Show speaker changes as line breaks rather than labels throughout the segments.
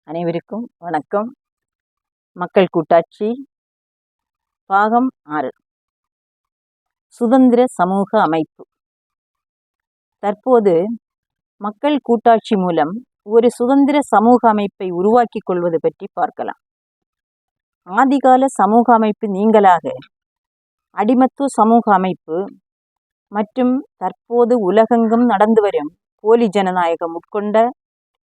அனைவருக்கும் வணக்கம். மக்கள் கூட்டாட்சி பாகம் 6. சுதந்திர சமூக அமைப்பு. தற்போது மக்கள் கூட்டாட்சி மூலம் ஒரு சுதந்திர சமூக அமைப்பை உருவாக்கி கொள்வது பற்றி பார்க்கலாம். ஆதிகால சமூக அமைப்பு நீங்களாக அடிமத்துவ சமூக அமைப்பு மற்றும் தற்போது உலகெங்கும் நடந்து வரும் போலி ஜனநாயகம் உட்கொண்ட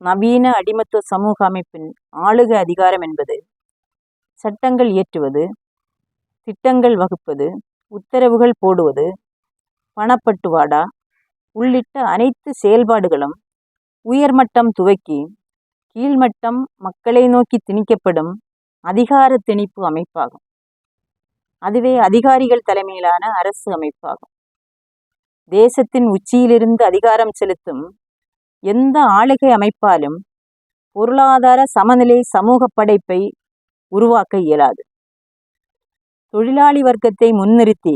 நவீன அடிமத்துவ சமூக அமைப்பின் ஆளுகை அதிகாரம் என்பது சட்டங்கள் இயற்றுவது, திட்டங்கள் வகுப்பது, உத்தரவுகள் போடுவது, பணப்பட்டுவாடா உள்ளிட்ட அனைத்து செயல்பாடுகளும் உயர்மட்டம் துவக்கி கீழ்மட்டம் மக்களை நோக்கி திணிக்கப்படும் அதிகார திணிப்பு அமைப்பாகும். அதுவே அதிகாரிகள் தலைமையிலான அரசு அமைப்பாகும். தேசத்தின் உச்சியிலிருந்து அதிகாரம் செலுத்தும் எந்த ஆளுகை அமைப்பாலும் பொருளாதார சமநிலை சமூக படைப்பை உருவாக்க இயலாது. தொழிலாளி வர்க்கத்தை முன்னிறுத்தி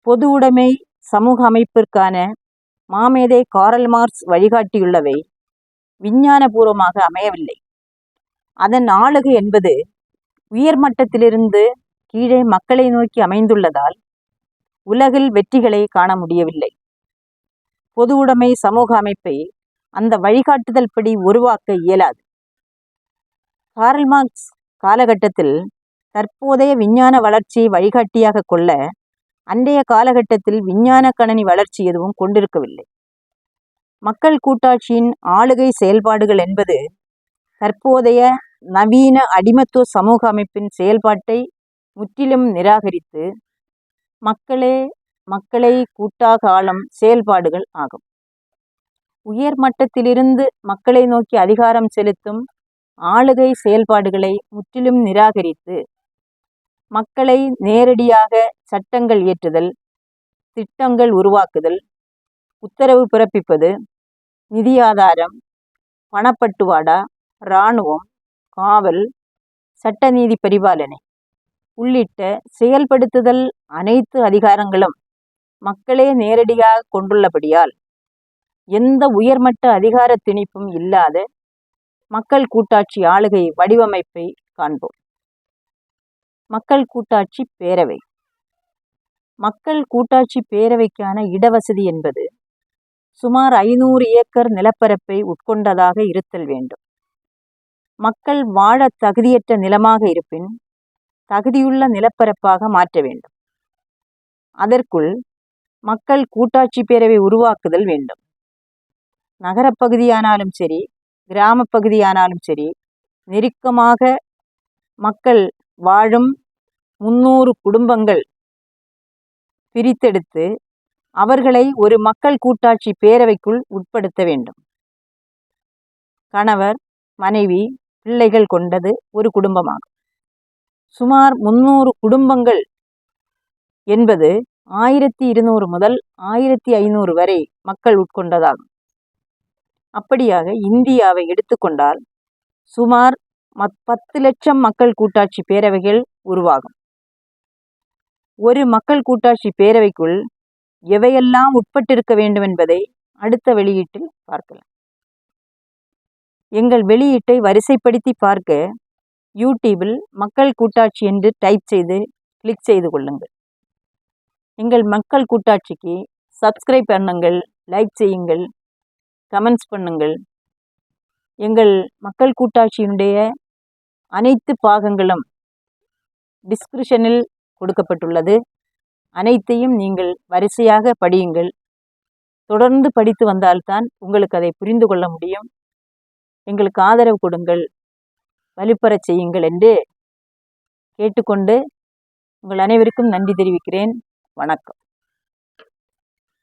பொது உடைமை சமூக அமைப்பிற்கான மாமேதை காரல் மார்க்ஸ் வழிகாட்டியுள்ளவை விஞ்ஞானபூர்வமாக அமையவில்லை. அதன் ஆளுகை என்பது உயர்மட்டத்திலிருந்து கீழே மக்களை நோக்கி அமைந்துள்ளதால் உலகில் வெற்றிகளை காண முடியவில்லை. பொது உடைமை சமூக அமைப்பை அந்த வழிகாட்டுதல் படி உருவாக்க இயலாது. காரல் மார்க்ஸ் காலகட்டத்தில் தற்போதைய விஞ்ஞான வளர்ச்சியை வழிகாட்டியாக கொள்ள அன்றைய காலகட்டத்தில் விஞ்ஞான கணனி வளர்ச்சி எதுவும் கொண்டிருக்கவில்லை. மக்கள் கூட்டாட்சியின் ஆளுகை செயல்பாடுகள் என்பது தற்போதைய நவீன அடிமத்துவ சமூக அமைப்பின் செயல்பாட்டை முற்றிலும் நிராகரித்து மக்களை கூட்டாக ஆளும் செயல்பாடுகள் ஆகும். உயர்மட்டத்திலிருந்து மக்களை நோக்கி அதிகாரம் செலுத்தும் ஆளுகை செயல்பாடுகளை முற்றிலும் நிராகரித்து மக்களை நேரடியாக சட்டங்கள் இயற்றுதல், திட்டங்கள் உருவாக்குதல், உத்தரவு பிறப்பிப்பது, நிதி ஆதாரம், பணப்பட்டுவாடா, இராணுவம், காவல், சட்ட நீதி பரிபாலனை உள்ளிட்ட செயல்படுத்துதல் அனைத்து அதிகாரங்களும் மக்களே நேரடியாக கொண்டுள்ளபடியால் எந்த உயர்மட்ட அதிகார திணிப்பும் இல்லாத மக்கள் கூட்டாட்சி ஆளுகை வடிவமைப்பை காண்போம். மக்கள் கூட்டாட்சி பேரவை. மக்கள் கூட்டாட்சி பேரவைக்கான இடவசதி என்பது சுமார் 500 ஏக்கர் நிலப்பரப்பை உட்கொண்டதாக இருத்தல் வேண்டும். மக்கள் வாழ தகுதியற்ற நிலமாக இருப்பின் தகுதியுள்ள நிலப்பரப்பாக மாற்ற வேண்டும். அதற்குள் மக்கள் கூட்டாட்சி பேரவை உருவாக்குதல் வேண்டும். நகரப்பகுதியானாலும் சரி, கிராம பகுதியானாலும் சரி, நெருக்கமாக மக்கள் வாழும் 300 குடும்பங்கள் பிரித்தெடுத்து அவர்களை ஒரு மக்கள் கூட்டாட்சி பேரவைக்குள் உட்படுத்த வேண்டும். கணவர், மனைவி, பிள்ளைகள் கொண்டது ஒரு குடும்பமாகும். சுமார் 300 குடும்பங்கள் என்பது 1200 முதல் 1500 வரை மக்கள் உட்கொண்டதாகும். அப்படியாக இந்தியாவை எடுத்துக்கொண்டால் சுமார் 10 லட்சம் மக்கள் கூட்டாட்சி பேரவைகள் உருவாகும். ஒரு மக்கள் கூட்டாட்சி பேரவைக்குள் எவையெல்லாம் உட்பட்டிருக்க வேண்டும் என்பதை அடுத்த வெளியீட்டில் பார்க்கலாம். எங்கள் வெளியீட்டை வரிசைப்படுத்தி பார்க்க யூடியூபில் மக்கள் கூட்டாட்சி என்று டைப் செய்து கிளிக் செய்து கொள்ளுங்கள். எங்கள் மக்கள் கூட்டாட்சிக்கு சப்ஸ்கிரைப் பண்ணுங்கள், லைக் செய்யுங்கள், கமெண்ட்ஸ் பண்ணுங்கள். எங்கள் மக்கள் கூட்டாட்சியினுடைய அனைத்து பாகங்களும் டிஸ்கிரிப்ஷனில் கொடுக்கப்பட்டுள்ளது. அனைத்தையும் நீங்கள் வரிசையாக படியுங்கள். தொடர்ந்து படித்து வந்தால்தான் உங்களுக்கு அதை புரிந்து கொள்ள முடியும். எங்களுக்கு ஆதரவு கொடுங்கள், வலுப்பெறச் செய்யுங்கள் என்று கேட்டுக்கொண்டு உங்கள் அனைவருக்கும் நன்றி தெரிவிக்கிறேன். வணக்கம்.